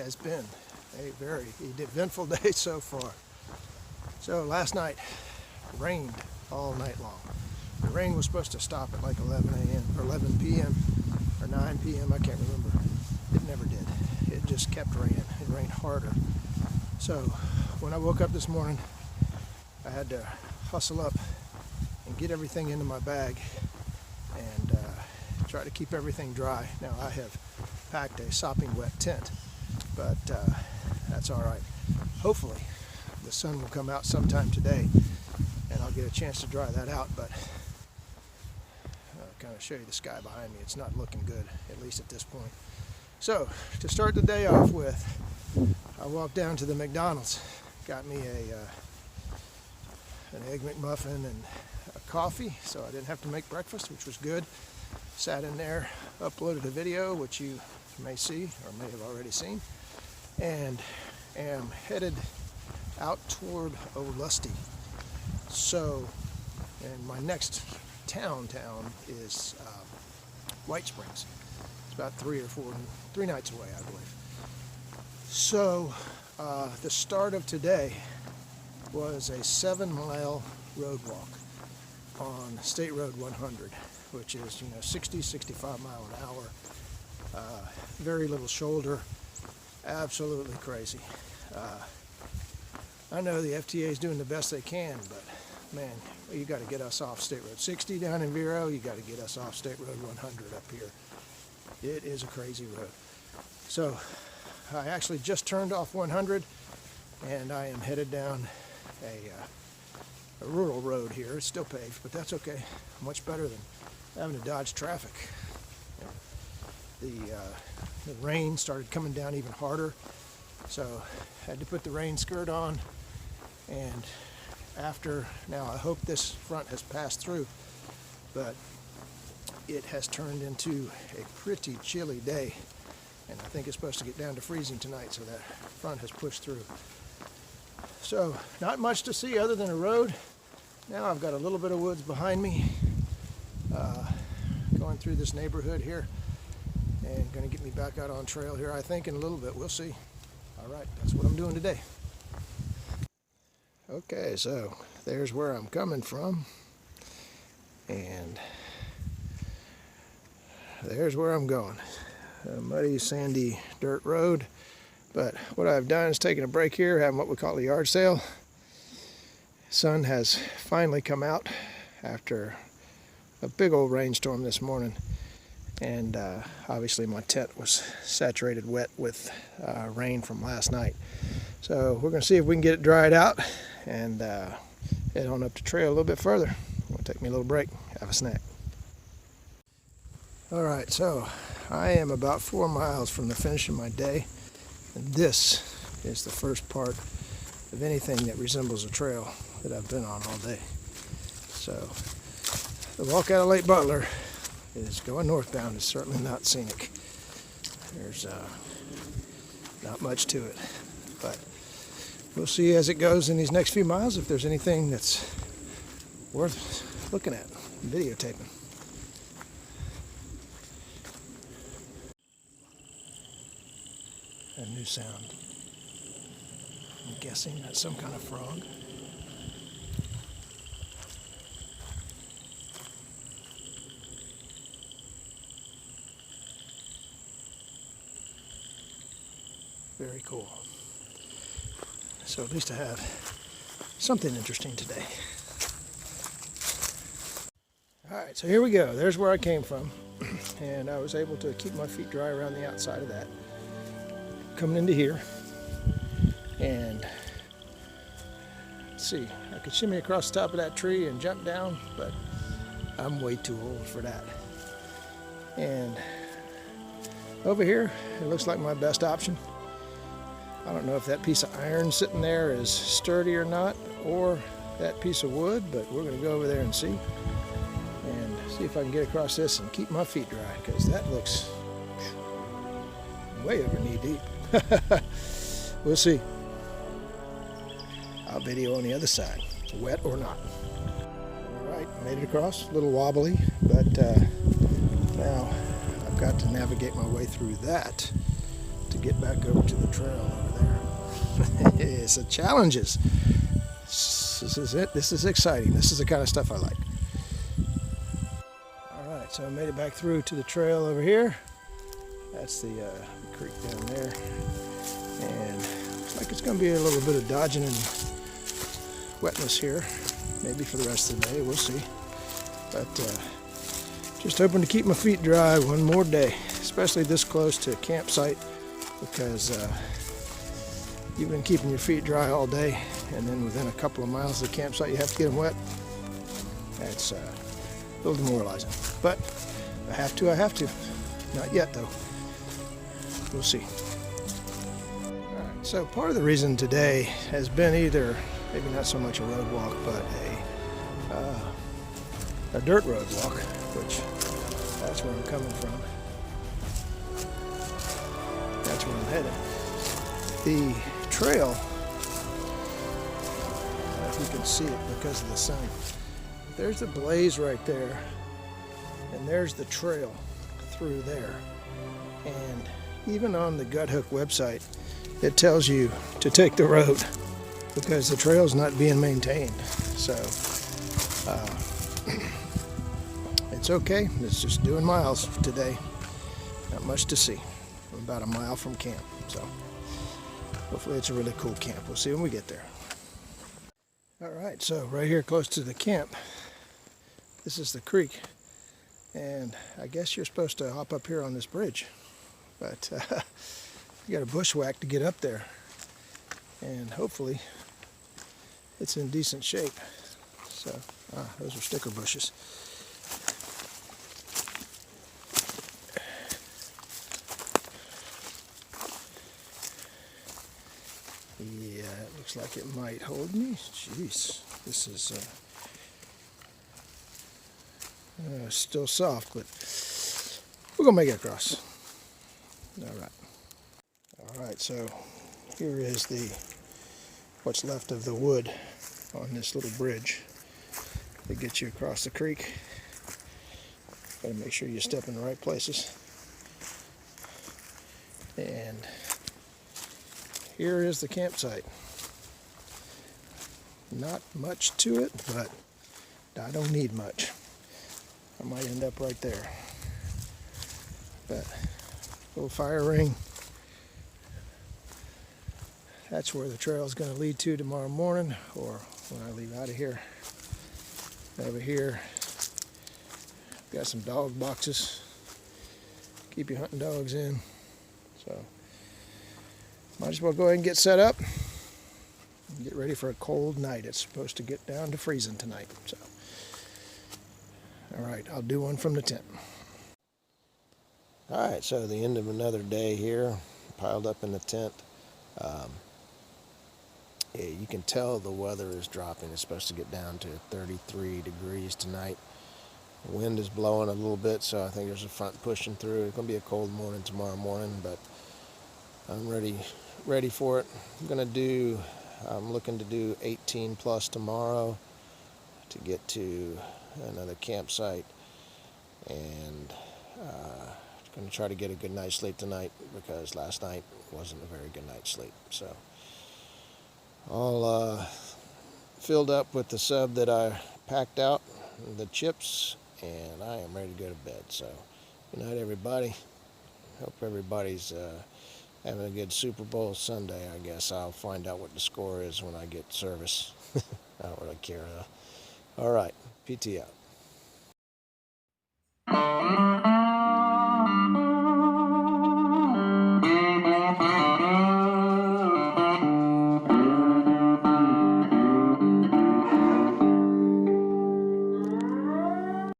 has been a very eventful day so far. So last night rained all night long. The rain was supposed to stop at like 11 a.m. or 11 p.m. or 9 p.m. I can't remember. It never did. It just kept raining. It rained harder. So when I woke up this morning, I had to hustle up and get everything into my bag and try to keep everything dry. Now I have packed a sopping wet tent, but that's all right. Hopefully the sun will come out sometime today and I'll get a chance to dry that out, but I'll kind of show you the sky behind me. It's not looking good, at least at this point. So to start the day off with, I walked down to the McDonald's, got me an Egg McMuffin and a coffee, so I didn't have to make breakfast, which was good. Sat in there, uploaded a video, which you may see or may have already seen, and am headed out toward Olusty. So, and my next town is White Springs. It's about 3 nights away, I believe. So, the start of today was a 7-mile road walk on State Road 100, which is 60, 65 mile an hour. Very little shoulder, absolutely crazy. I know the FTA is doing the best they can, but man, you got to get us off State Road 60 down in Vero. You got to get us off State Road 100 up here. It is a crazy road. So I actually just turned off 100 and I am headed down a rural road here. It's still paved, but that's okay. Much better than having to dodge traffic. The rain started coming down even harder, so I had to put the rain skirt on. And now I hope this front has passed through, but it has turned into a pretty chilly day, and I think it's supposed to get down to freezing tonight, so that front has pushed through. So not much to see other than a road. Now I've got a little bit of woods behind me, going through this neighborhood here, and going to get me back out on trail here, I think, in a little bit. We'll see. All right, that's what I'm doing today. Okay, so there's where I'm coming from, and there's where I'm going. A muddy, sandy dirt road, but what I've done is taken a break here, having what we call a yard sale. Sun has finally come out after a big old rainstorm this morning, and obviously my tent was saturated wet with rain from last night. So we're going to see if we can get it dried out and head on up the trail a little bit further. It'll take me a little break, have a snack. Alright, so I am about 4 miles from the finish of my day, and this is the first part of anything that resembles a trail that I've been on all day. So the walk out of Lake Butler is going northbound. It's certainly not scenic. There's not much to it, but we'll see as it goes in these next few miles if there's anything that's worth looking at, videotaping. A new sound. I'm guessing that's some kind of frog. Very cool. So at least I have something interesting today. Alright, so here we go. There's where I came from. And I was able to keep my feet dry around the outside of that. Coming into here. And let's see, I could shimmy across the top of that tree and jump down, but I'm way too old for that. And over here, it looks like my best option. I don't know if that piece of iron sitting there is sturdy or not, or that piece of wood, but we're going to go over there and see see if I can get across this and keep my feet dry, because that looks way over knee deep. We'll see. I'll video on the other side, wet or not. Alright, made it across, a little wobbly, but now I've got to navigate my way through that to get back over to the trail over there. It's the challenges. This is it. This is exciting. This is the kind of stuff I like. All right, so I made it back through to the trail over here. That's the creek down there. And looks like it's going to be a little bit of dodging and wetness here. Maybe for the rest of the day, we'll see. But just hoping to keep my feet dry one more day, especially this close to a campsite, because you've been keeping your feet dry all day, and then within a couple of miles of the campsite you have to get them wet. That's a little demoralizing. But I have to, I have to. Not yet though. We'll see. Alright, so part of the reason today has been either, maybe not so much a road walk, but a dirt road walk, which that's where I'm coming from. That's where I'm headed. The trail, I don't know if you can see it because of the sun. There's the blaze right there, and there's the trail through there. And even on the Gut Hook website, it tells you to take the road because the trail's not being maintained. So it's okay. It's just doing miles today. Not much to see. I'm about a mile from camp, so hopefully it's a really cool camp. We'll see when we get there. All right, so right here close to the camp, this is the creek, and I guess you're supposed to hop up here on this bridge, but you got a bushwhack to get up there, and hopefully it's in decent shape. So those are sticker bushes. Yeah, it looks like it might hold me. Jeez, this is still soft, but we're gonna make it across. All right. So here is what's left of the wood on this little bridge that gets you across the creek. Got to make sure you step in the right places. And here is the campsite. Not much to it, but I don't need much. I might end up right there. But little fire ring. That's where the trail is going to lead to tomorrow morning, or when I leave out of here. Over here, got some dog boxes. Keep your hunting dogs in. So might as well go ahead and get set up and get ready for a cold night. It's supposed to get down to freezing tonight. So, all right, I'll do one from the tent. All right, so the end of another day here, piled up in the tent. Yeah, you can tell the weather is dropping. It's supposed to get down to 33 degrees tonight. The wind is blowing a little bit, so I think there's a front pushing through. It's going to be a cold morning tomorrow morning, but I'm ready for it. I'm looking to do 18 plus tomorrow to get to another campsite, and going to try to get a good night's sleep tonight because last night wasn't a very good night's sleep. So all filled up with the sub that I packed out, the chips, and I am ready to go to bed. So good night, everybody. Hope everybody's having a good Super Bowl Sunday. I guess I'll find out what the score is when I get service. I don't really care though. All right, PT out.